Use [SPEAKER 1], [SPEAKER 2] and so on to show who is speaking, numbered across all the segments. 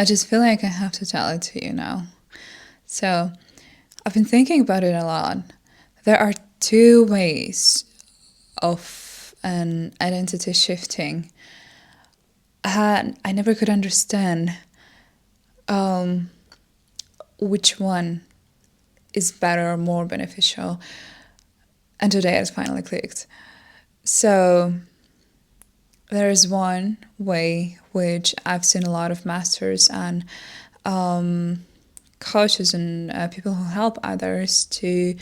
[SPEAKER 1] I just feel like I have to tell it to you now. So, I've been thinking about it a lot. There are two ways of an identity shifting. And I never could understand which one is better or more beneficial. And today it finally clicked. So, there is one way which I've seen a lot of masters and coaches and people who help others to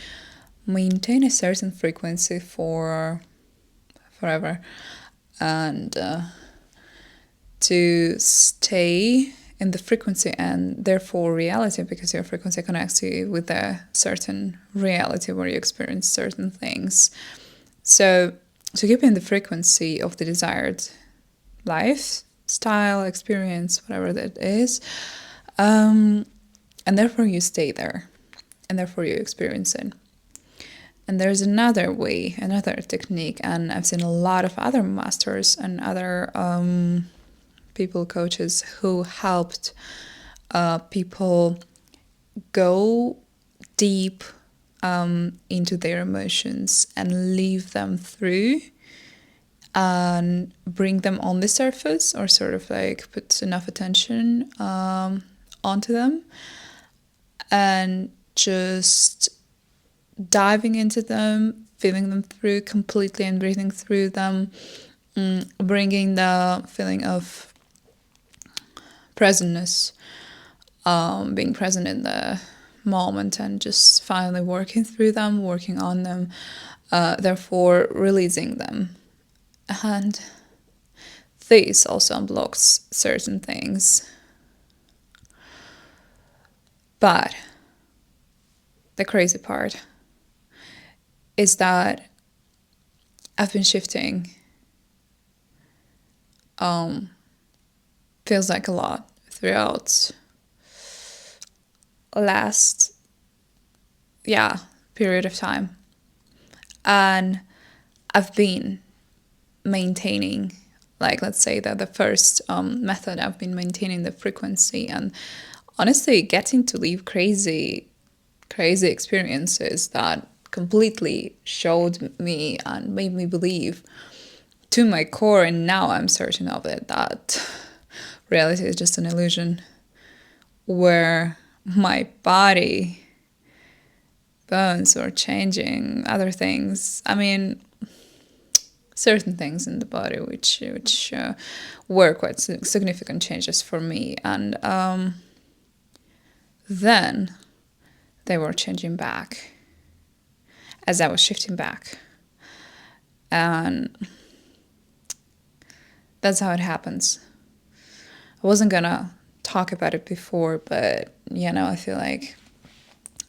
[SPEAKER 1] maintain a certain frequency for forever and to stay in the frequency and therefore reality, because your frequency connects you with a certain reality where you experience certain things. So to keep in the frequency of the desired lifestyle, experience, whatever that is, and therefore you stay there, and therefore you experience it. And there's another way, another technique, and I've seen a lot of other masters and other people, coaches, who helped people go deep into their emotions and leave them through and bring them on the surface, or sort of like put enough attention onto them and just diving into them, feeling them through completely and breathing through them, bringing the feeling of presentness, being present in the moment and just finally working through them, working on them, therefore releasing them. And this also unblocks certain things. But the crazy part is that I've been shifting, feels like a lot throughout last, period of time. And I've been maintaining, like, let's say that the first method, I've been maintaining the frequency and honestly getting to live crazy experiences that completely showed me and made me believe to my core, and now I'm certain of it, that reality is just an illusion, where my body bones or changing other things. I mean, certain things in the body which were quite significant changes for me, and then they were changing back as I was shifting back, and that's how it happens. I wasn't gonna talk about it before, but I feel like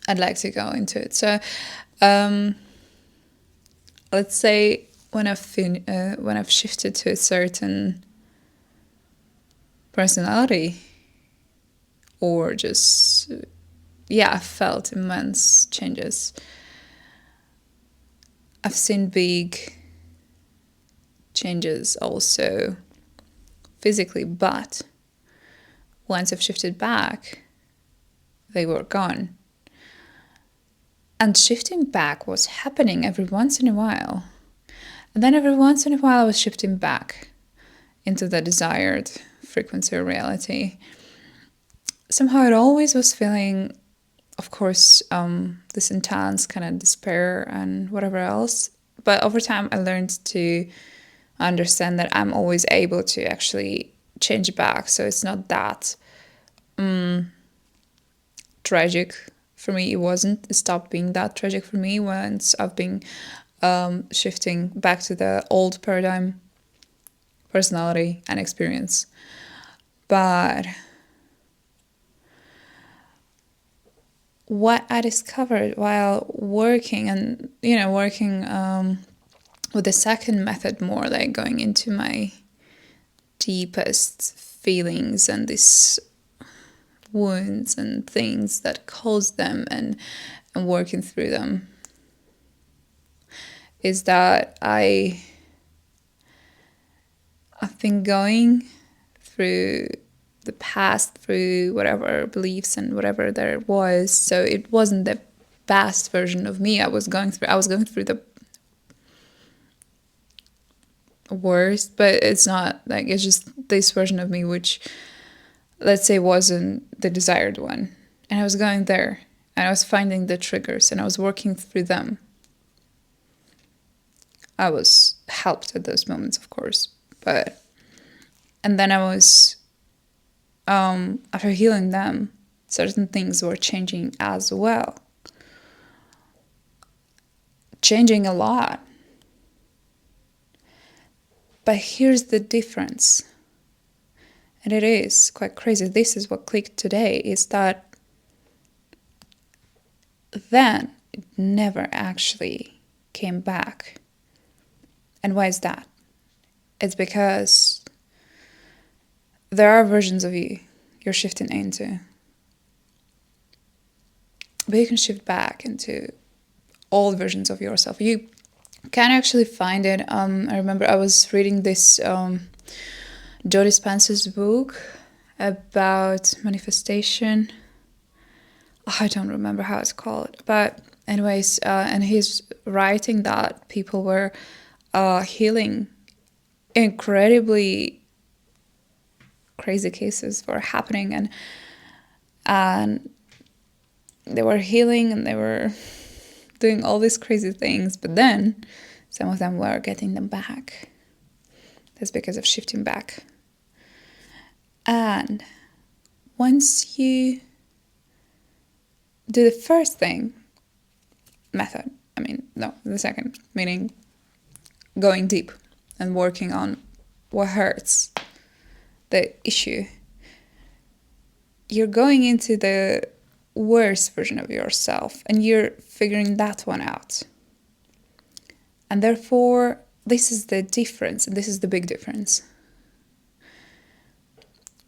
[SPEAKER 1] I'd like to go into it. So let's say when I've shifted to a certain personality, or just felt immense changes, I've seen big changes also physically, but once I've shifted back, they were gone. And shifting back was happening every once in a while. And then every once in a while I was shifting back into the desired frequency or reality. Somehow it always was feeling, of course, this intense kind of despair and whatever else. But over time I learned to understand that I'm always able to actually change back. So it's not that tragic for me. It wasn't. It stopped being that tragic for me once I've been shifting back to the old paradigm, personality and experience. But what I discovered while working and working with the second method, more like going into my deepest feelings and these wounds and things that caused them, and working through them, is that I've been going through the past through whatever beliefs and whatever there was. So it wasn't the best version of me I was going through. I was going through the worst, but it's not like, it's just this version of me which, let's say, wasn't the desired one. And I was going there and I was finding the triggers and I was working through them. I was helped at those moments, of course, but, and then I was, after healing them, certain things were changing as well. Changing a lot. But here's the difference. And it is quite crazy. This is what clicked today, is that then it never actually came back. And why is that? It's because there are versions of you you're shifting into. But you can shift back into all versions of yourself. You can actually find it. I remember I was reading this Joe Dispenza's book about manifestation. I don't remember how it's called. But anyways, and he's writing that people were healing incredibly crazy cases were happening, and they were healing and they were doing all these crazy things, but then some of them were getting them back. That's because of shifting back. And once you do the first thing, the second, meaning going deep and working on what hurts, the issue, you're going into the worst version of yourself and you're figuring that one out. And therefore, this is the difference, and this is the big difference.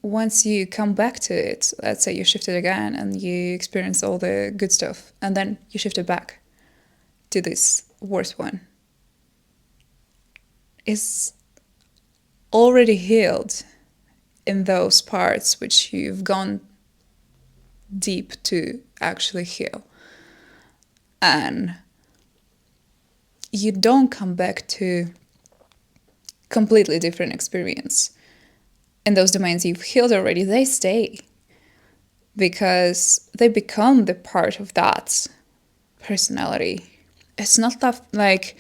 [SPEAKER 1] Once you come back to it, let's say you shifted again and you experience all the good stuff, and then you shifted back to this worst one, it's already healed in those parts which you've gone deep to actually heal. And you don't come back to completely different experience. In those domains you've healed already, they stay because they become the part of that personality. It's not that like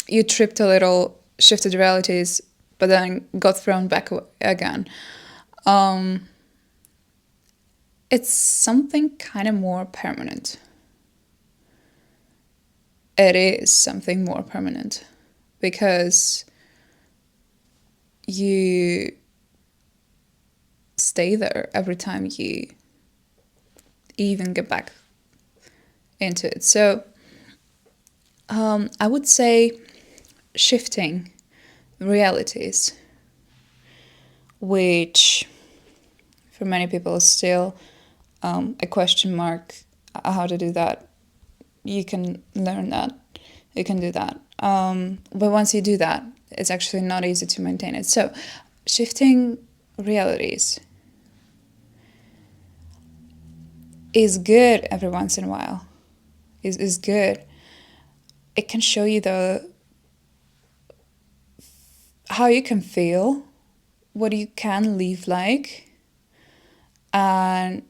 [SPEAKER 1] you tripped a little, shifted realities, but then got thrown back again. It's something kind of more permanent. It is something more permanent because you stay there every time you even get back into it. So I would say shifting realities, which for many people is still a question mark how to do that. You can learn that, you can do that. But once you do that, it's actually not easy to maintain it. So shifting realities is good every once in a while, is good. It can show you how you can feel, what you can live like, and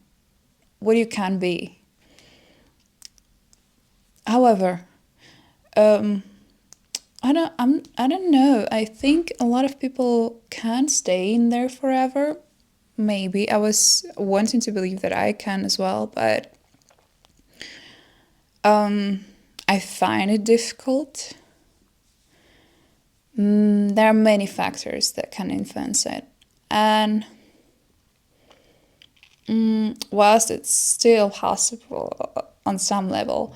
[SPEAKER 1] what you can be. However, I don't know. I think a lot of people can't stay in there forever. Maybe I was wanting to believe that I can as well, but I find it difficult. There are many factors that can influence it, and whilst it's still possible on some level,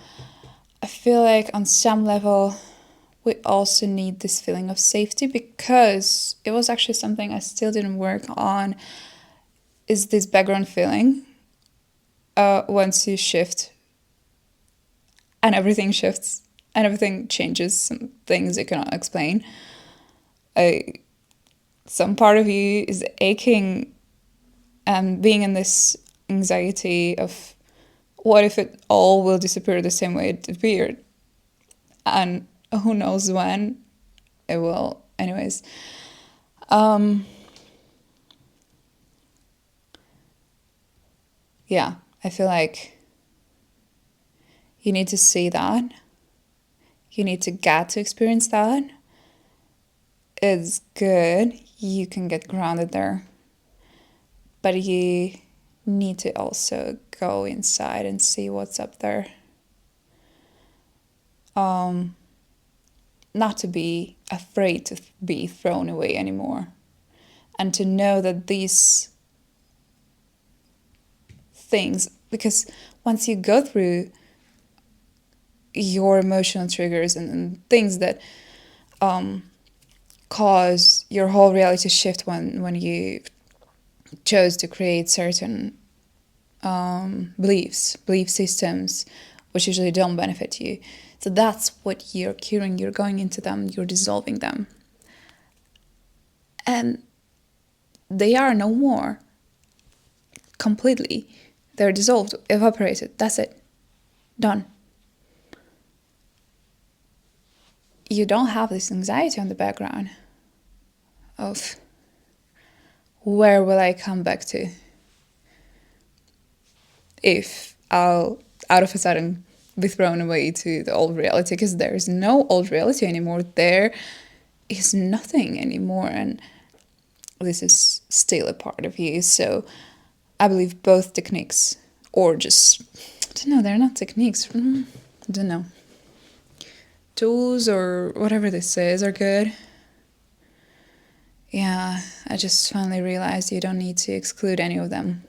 [SPEAKER 1] I feel like on some level we also need this feeling of safety, because it was actually something I still didn't work on, is this background feeling once you shift and everything shifts and everything changes, some things you cannot explain. some part of you is aching and being in this anxiety of what if it all will disappear the same way it appeared, and who knows when it will. Anyways, yeah, I feel like you need to see that. You need to get to experience that. It's good. You can get grounded there. But you need to also go inside and see what's up there. Not to be afraid to be thrown away anymore. And to know that these things, because once you go through your emotional triggers and things that cause your whole reality to shift when you chose to create certain belief systems, which usually don't benefit you. So that's what you're curing. You're going into them, you're dissolving them. And they are no more. Completely. They're dissolved, evaporated. That's it. Done. You don't have this anxiety on the background of where will I come back to if I'll out of a sudden be thrown away to the old reality, because there is no old reality anymore. There is nothing anymore, and this is still a part of you. So I believe both techniques, or just, I don't know, they're not techniques, I don't know, tools or whatever this is, are good. Yeah, I just finally realized you don't need to exclude any of them.